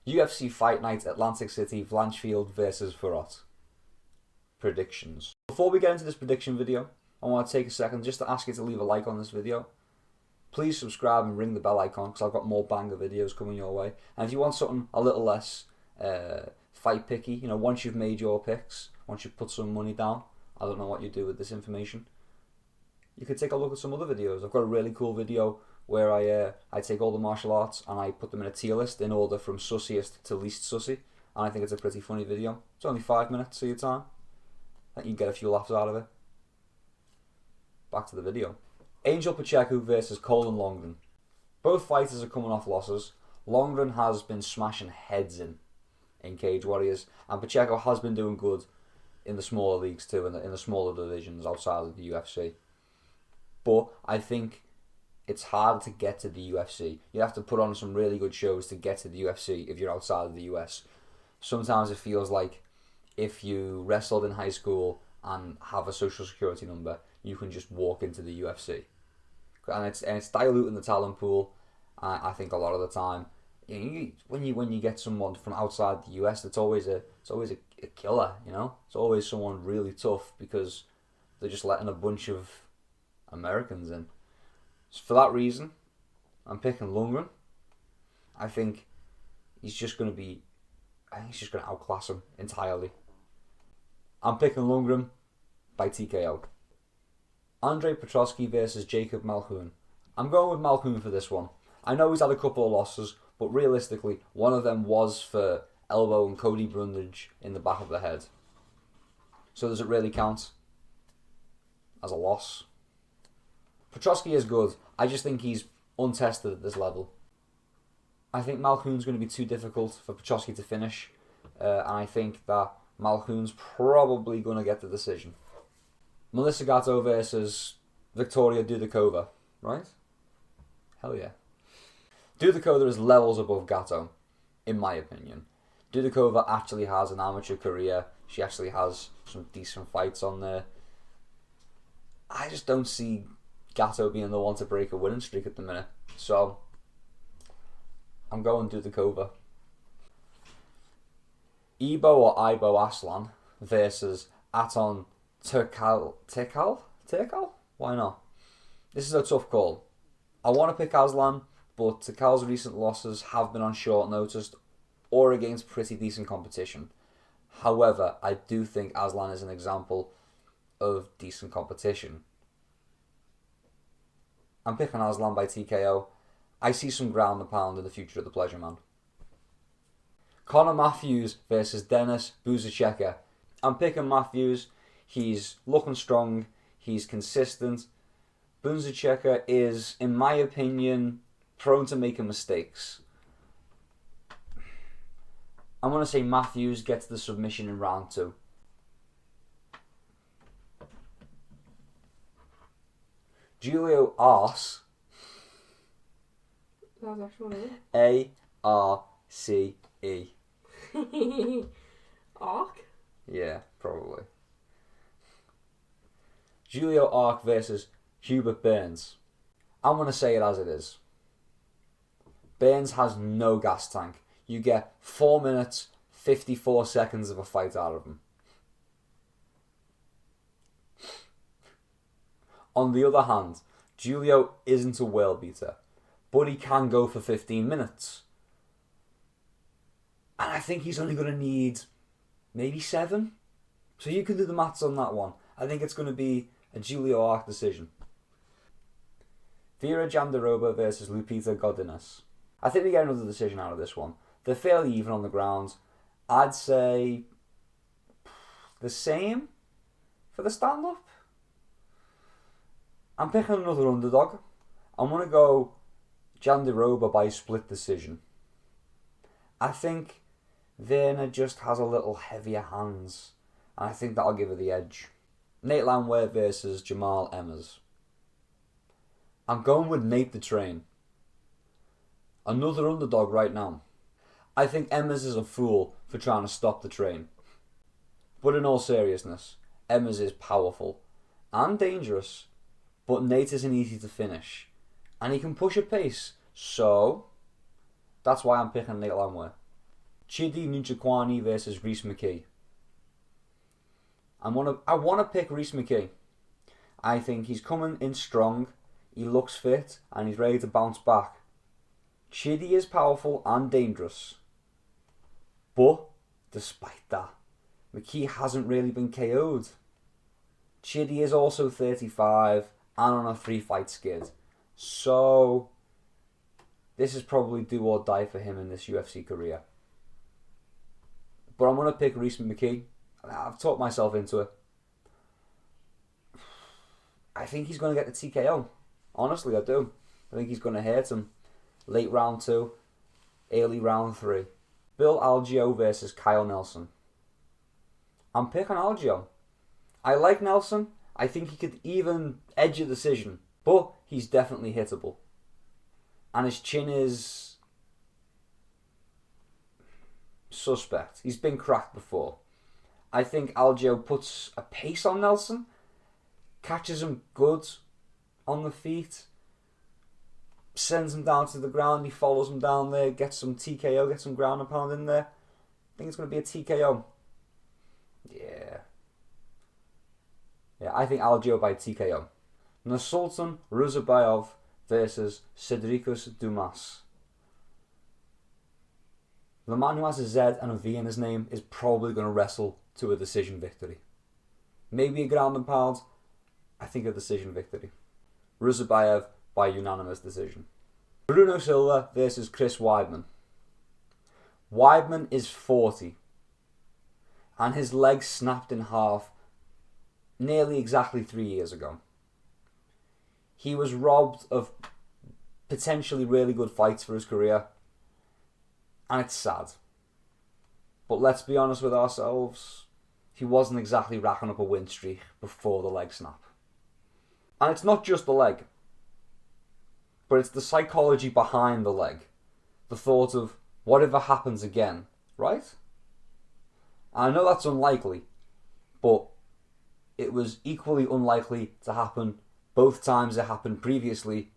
UFC Fight Night, Atlantic City, Blanchfield versus Fiorot. Predictions. Before we get into this prediction video, I want to take a second just to ask you to leave a like on this video. Please subscribe and ring the bell icon because I've got more banger videos coming your way. And if you want something a little less fight picky, you know, once you've made your picks, once you've put some money down, I don't know what you do with this information, you could take a look at some other videos. I've got a really cool video where I take all the martial arts and I put them in a tier list in order from sussiest to least sussy, and I think it's a pretty funny video. It's only 5 minutes of your time. I think you get a few laughs out of it. Back to the video. Angel Pacheco versus Colin Longren. Both fighters are coming off losses. Longren has been smashing heads in Cage Warriors, and Pacheco has been doing good in the smaller leagues too, in the smaller divisions outside of the UFC. But I think it's hard to get to the UFC. You have to put on some really good shows to get to the UFC if you're outside of the US. Sometimes it feels like if you wrestled in high school and have a social security number, you can just walk into the UFC. And it's diluting the talent pool. I think a lot of the time, when you get someone from outside the US, it's always a killer. You know, it's always someone really tough because they're just letting a bunch of Americans in. So for that reason, I'm picking Lundgren. I think he's just going to outclass him entirely. I'm picking Lundgren by TKO. Andre Petroski versus Jacob Malkoun. I'm going with Malkoun for this one. I know he's had a couple of losses, but realistically, one of them was for elbow and Cody Brundage in the back of the head. So does it really count as a loss? Petroski is good. I just think he's untested at this level. I think Malkoun's going to be too difficult for Petroski to finish, and I think that Malkoun's probably going to get the decision. Melissa Gatto versus Victoria Dudakova, right? Hell yeah. Dudakova is levels above Gatto, in my opinion. Dudakova actually has an amateur career. She actually has some decent fights on there. I just don't see Gatto being the one to break a winning streak at the minute. So, I'm going Dudakova. Ibo or Ibo Aslan versus Aton Turkal? Why not? This is a tough call. I want to pick Aslan, but Turkal's recent losses have been on short notice or against pretty decent competition. However, I do think Aslan is an example of decent competition. I'm picking Aslan by TKO. I see some ground and pound in the future of the Pleasure Man. Conor Matthews versus Denis Buziceka. I'm picking Matthews. He's looking strong. He's consistent. Buziceka is, in my opinion, prone to making mistakes. I'm going to say Matthews gets the submission in round 2. Julio Arce. That was actual name. A-R-C-E. Arc? Yeah, probably. Julio Arce versus Hubert Burns. I'm going to say it as it is. Burns has no gas tank. You get 4 minutes, 54 seconds of a fight out of him. On the other hand, Julio isn't a world beater, but he can go for 15 minutes. And I think he's only going to need maybe 7. So you can do the maths on that one. I think it's going to be a Julio Arce decision. Vera Jandiroba versus Lupita Godinez. I think we get another decision out of this one. They're fairly even on the ground. I'd say the same for the stand-up. I'm picking another underdog. I'm going to go Jandiroba by split decision. I think Verna just has a little heavier hands, and I think that'll give her the edge. Nate Landwehr versus Jamal Emmers. I'm going with Nate the Train. Another underdog right now. I think Emmers is a fool for trying to stop the train. But in all seriousness, Emmers is powerful and dangerous, but Nate isn't easy to finish, and he can push a pace, so that's why I'm picking Nate Landwehr. Chidi Njokwani versus Rhys McKee. I want to pick Rhys McKee. I think he's coming in strong, he looks fit, and he's ready to bounce back. Chidi is powerful and dangerous. But, despite that, McKee hasn't really been KO'd. Chidi is also 35 and on a 3-fight skid. So, this is probably do or die for him in this UFC career. But I'm going to pick Rhys McKee. I've talked myself into it. I think he's going to get the TKO. Honestly, I do. I think he's going to hurt him. Late round 2, early round 3. Bill Algeo versus Kyle Nelson. I'm picking Algeo. I like Nelson. I think he could even edge a decision. But he's definitely hittable. And his chin is suspect. He's been cracked before. I think Algeo puts a pace on Nelson, catches him good on the feet, sends him down to the ground, he follows him down there, gets some TKO, gets some ground and pound in there. I think it's going to be a TKO. Yeah, I think Algeo by TKO. Nursultan Ruzabayov versus Cedricus Dumas. The man who has a Z and a V in his name is probably going to wrestle to a decision victory. Maybe a ground and pound. I think a decision victory. Ruzabayev by unanimous decision. Bruno Silva versus Chris Weidman. Weidman is 40. And his leg snapped in half nearly exactly 3 years ago. He was robbed of potentially really good fights for his career. And it's sad. But let's be honest with ourselves. He wasn't exactly racking up a win streak before the leg snap. And it's not just the leg. But it's the psychology behind the leg. The thought of, whatever happens again, right? I know that's unlikely. But it was equally unlikely to happen both times it happened previously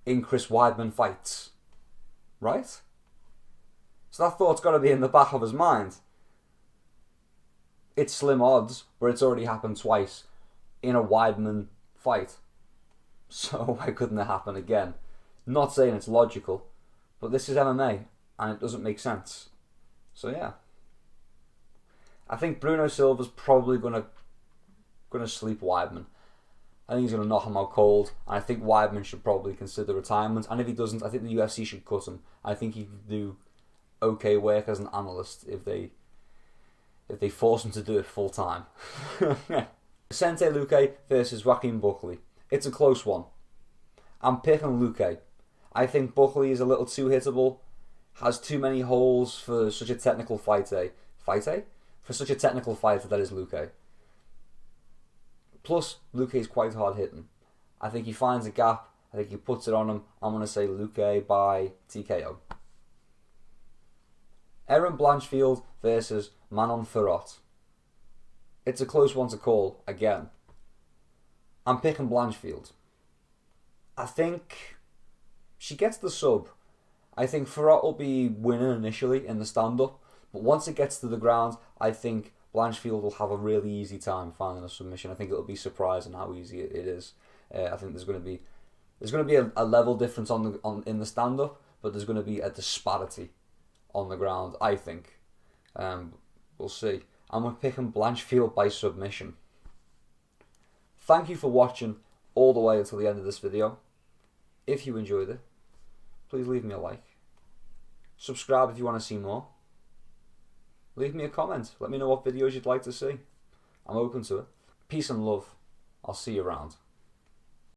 in Chris Weidman fights. Right? So that thought's got to be in the back of his mind. It's slim odds, but it's already happened twice in a Weidman fight. So why couldn't it happen again? Not saying it's logical, but this is MMA, and it doesn't make sense. So yeah. I think Bruno Silva's probably gonna sleep Weidman. I think he's going to knock him out cold. And I think Weidman should probably consider retirement. And if he doesn't, I think the UFC should cut him. I think he could do okay work as an analyst if they force him to do it full time. Vicente Luque versus Joaquin Buckley. It's a close one. I'm picking Luque. I think Buckley is a little too hittable. Has too many holes for such a technical fighter. For such a technical fighter that is Luque. Plus, Luque is quite hard hitting. I think he finds a gap. I think he puts it on him. I'm going to say Luque by TKO. Erin Blanchfield versus Manon Fiorot. It's a close one to call, again. I'm picking Blanchfield. I think she gets the sub. I think Fiorot will be winning initially in the stand-up. But once it gets to the ground, I think Blanchfield will have a really easy time finding a submission. I think it'll be surprising how easy it is. I think there's going to be a level difference in the stand-up, but there's going to be a disparity on the ground, I think. We'll see. I'm picking Blanchfield by submission. Thank you for watching all the way until the end of this video. If you enjoyed it, please leave me a like. Subscribe if you want to see more. Leave me a comment. Let me know what videos you'd like to see. I'm open to it. Peace and love. I'll see you around.